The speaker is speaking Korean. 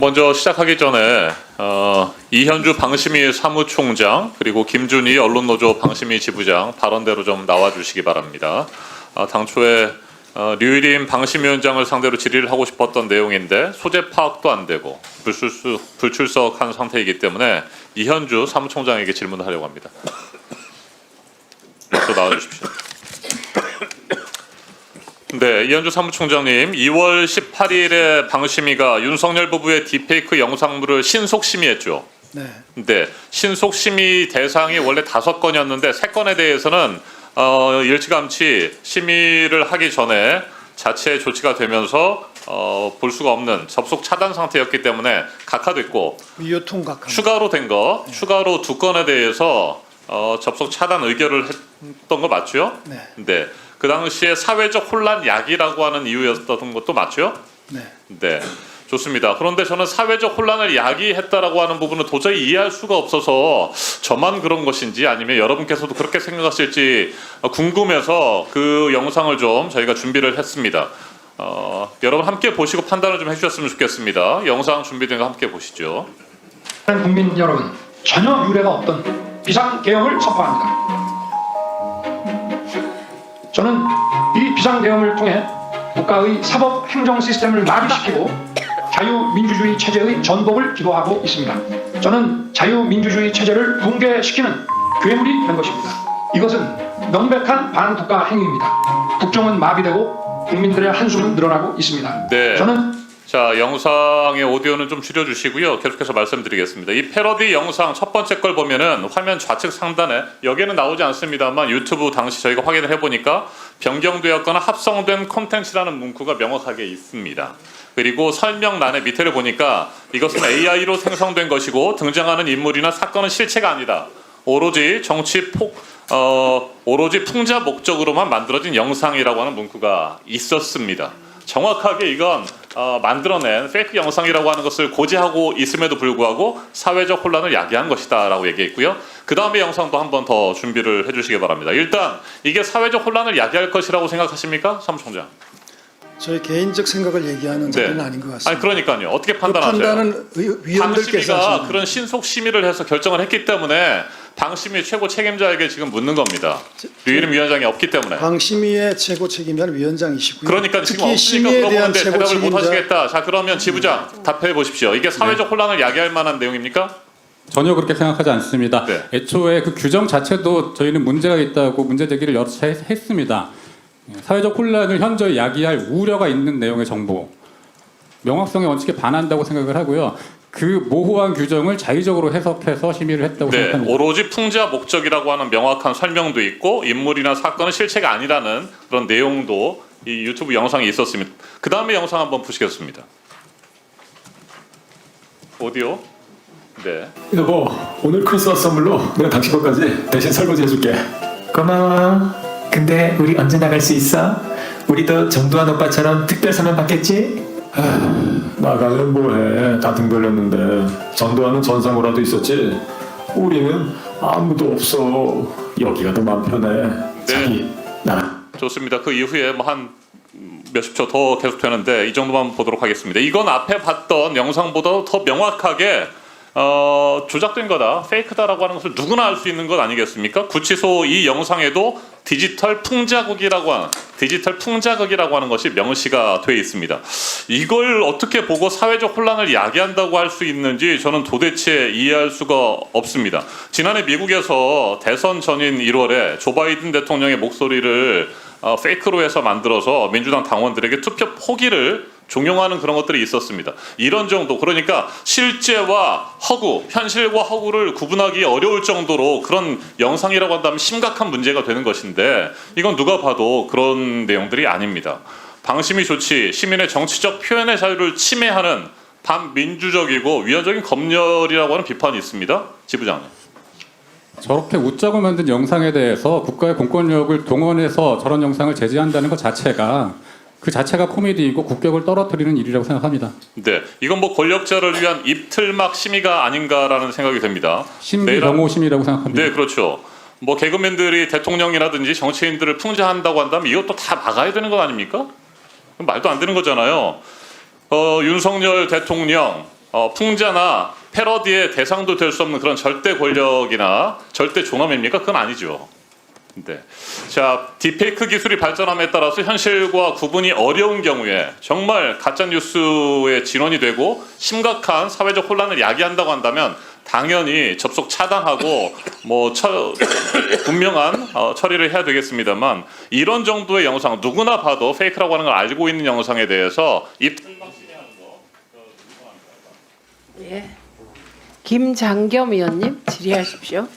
먼저 시작하기 전에 이현주 방심위 사무총장 그리고 김준희 언론노조 방심위 지부장 발언대로 좀 나와주시기 바랍니다. 당초에 류일임 방심위원장을 상대로 질의를 하고 싶었던 내용인데 소재 파악도 안 되고 불출석한 상태이기 때문에 이현주 사무총장에게 질문을 하려고 합니다. 또 나와주십시오. 네, 이현주 사무총장님, 2월 18일에 방심위가 윤석열 부부의 딥페이크 영상물을 신속심의했죠. 네. 네, 신속심의 대상이 원래 5건이었는데 3건에 대해서는 일찌감치 심의를 하기 전에 자체 조치가 되면서 볼 수가 없는 접속 차단 상태였기 때문에 각하됐고 미유통각합니다. 추가로 된 거, 추가로 2건에 대해서 접속 차단 의결을 했던 거 맞죠? 네. 네. 그 당시에 사회적 혼란 야기라고 하는 이유였던 것도 맞죠? 네. 네. 좋습니다. 그런데 저는 사회적 혼란을 야기했다라고 하는 부분은 도저히 이해할 수가 없어서 저만 그런 것인지 아니면 여러분께서도 그렇게 생각하실지 궁금해서 그 영상을 좀 저희가 준비를 했습니다. 여러분 함께 보시고 판단을 좀 해주셨으면 좋겠습니다. 영상 준비된 거 함께 보시죠. 국민 여러분, 전혀 유례가 없던 비상계엄을 선포합니다. 저는 이 비상계엄을 통해 국가의 사법 행정 시스템을 마비시키고 자유민주주의 체제의 전복을 기도하고 있습니다. 저는 자유민주주의 체제를 붕괴시키는 괴물이 된 것입니다. 이것은 명백한 반국가 행위입니다. 국정은 마비되고 국민들의 한숨은 늘어나고 있습니다. 네. 저는 자, 영상의 오디오는 좀 줄여주시고요. 계속해서 말씀드리겠습니다. 이 패러디 영상 첫 번째 걸 보면은 화면 좌측 상단에 여기는 나오지 않습니다만 유튜브 당시 저희가 확인을 해보니까 변경되었거나 합성된 콘텐츠라는 문구가 명확하게 있습니다. 그리고 설명란의 밑에를 보니까 이것은 AI로 생성된 것이고 등장하는 인물이나 사건은 실체가 아니다. 오로지 오로지 풍자 목적으로만 만들어진 영상이라고 하는 문구가 있었습니다. 정확하게 이건 만들어낸 페이크 영상이라고 하는 것을 고지하고 있음에도 불구하고 사회적 혼란을 야기한 것이다 라고 얘기했고요. 그 다음에 영상도 한 번 더 준비를 해주시기 바랍니다. 일단 이게 사회적 혼란을 야기할 것이라고 생각하십니까? 사무총장. 저희 개인적 생각을 얘기하는 자리는 아닌 것 같습니다. 아니 그러니까요. 어떻게 그 판단하세요? 판단은 위원들께서 방심위가 하시는 그런 신속 심의를 해서 결정을 했기 때문에 방심위 최고 책임자에게 지금 묻는 겁니다. 류일임 위원장이 없기 때문에. 방심위의 최고 책임자는 위원장이시고요. 그러니까 지금 특히 없으니까 심의에 대한 물어보는데 최고 대답을 못 책임자 하시겠다. 자 그러면 지부장 답해 보십시오. 이게 사회적 혼란을 야기할 만한 내용입니까? 전혀 그렇게 생각하지 않습니다. 네. 애초에 그 규정 자체도 저희는 문제가 있다고 문제 제기를 여러 차례 했습니다. 사회적 혼란을 현저히 야기할 우려가 있는 내용의 정보, 명확성의 원칙에 반한다고 생각을 하고요. 그 모호한 규정을 자의적으로 해석해서 심의를 했다고 네, 생각합니다. 오로지 풍자 목적이라고 하는 명확한 설명도 있고 인물이나 사건은 실체가 아니라는 그런 내용도 이 유튜브 영상에 있었습니다. 그 다음에 영상 한번 보시겠습니다. 오디오. 네. 여보, 오늘 크리스마스 선물로 내가 당신 것까지 대신 설거지 해줄게. 고마워. 근데 우리 언제 나갈 수 있어? 우리도 정두환 오빠처럼 특별 사면 받겠지? 나가면 뭐해, 다 등 걸렸는데. 전두환은 전상우라도 있었지. 우리는 아무도 없어. 여기가 더 마음 편해. 자기 나가. 좋습니다. 그 이후에 뭐 한 몇십 초 더 계속되는데 이 정도만 보도록 하겠습니다. 이건 앞에 봤던 영상보다 더 명확하게 조작된 거다, 페이크다라고 하는 것을 누구나 알 수 있는 것 아니겠습니까? 구치소 이 영상에도 디지털 풍자극이라고 하는 것이 명시가 돼 있습니다. 이걸 어떻게 보고 사회적 혼란을 야기한다고 할 수 있는지 저는 도대체 이해할 수가 없습니다. 지난해 미국에서 대선 전인 1월에 조 바이든 대통령의 목소리를 페이크로 해서 만들어서 민주당 당원들에게 투표 포기를 종용하는 그런 것들이 있었습니다. 이런 정도, 그러니까 실제와 허구, 현실과 허구를 구분하기 어려울 정도로 그런 영상이라고 한다면 심각한 문제가 되는 것인데 이건 누가 봐도 그런 내용들이 아닙니다. 방심위 조치, 시민의 정치적 표현의 자유를 침해하는 반민주적이고 위헌적인 검열이라고 하는 비판이 있습니다. 지부장님. 저렇게 웃자고 만든 영상에 대해서 국가의 공권력을 동원해서 저런 영상을 제지한다는 것 자체가 그 자체가 코미디이고 국격을 떨어뜨리는 일이라고 생각합니다. 네, 이건 뭐 권력자를 위한 입틀막 심의가 아닌가라는 생각이 듭니다. 심리 경호 심의라고 생각합니다. 네, 그렇죠. 뭐 개그맨들이 대통령이라든지 정치인들을 풍자한다고 한다면 이것도 다 막아야 되는 것 아닙니까? 말도 안 되는 거잖아요. 윤석열 대통령 풍자나 패러디의 대상도 될 수 없는 그런 절대 권력이나 절대 존엄입니까? 그건 아니죠. 네. 자, 딥페이크 기술이 발전함에 따라서 현실과 구분이 어려운 경우에 정말 가짜 뉴스의 진원이 되고 심각한 사회적 혼란을 야기한다고 한다면 당연히 접속 차단하고 분명한 처리를 해야 되겠습니다만 이런 정도의 영상 누구나 봐도 페이크라고 하는 걸 알고 있는 영상에 대해서 예. 김장겸 의원님 질의하십시오.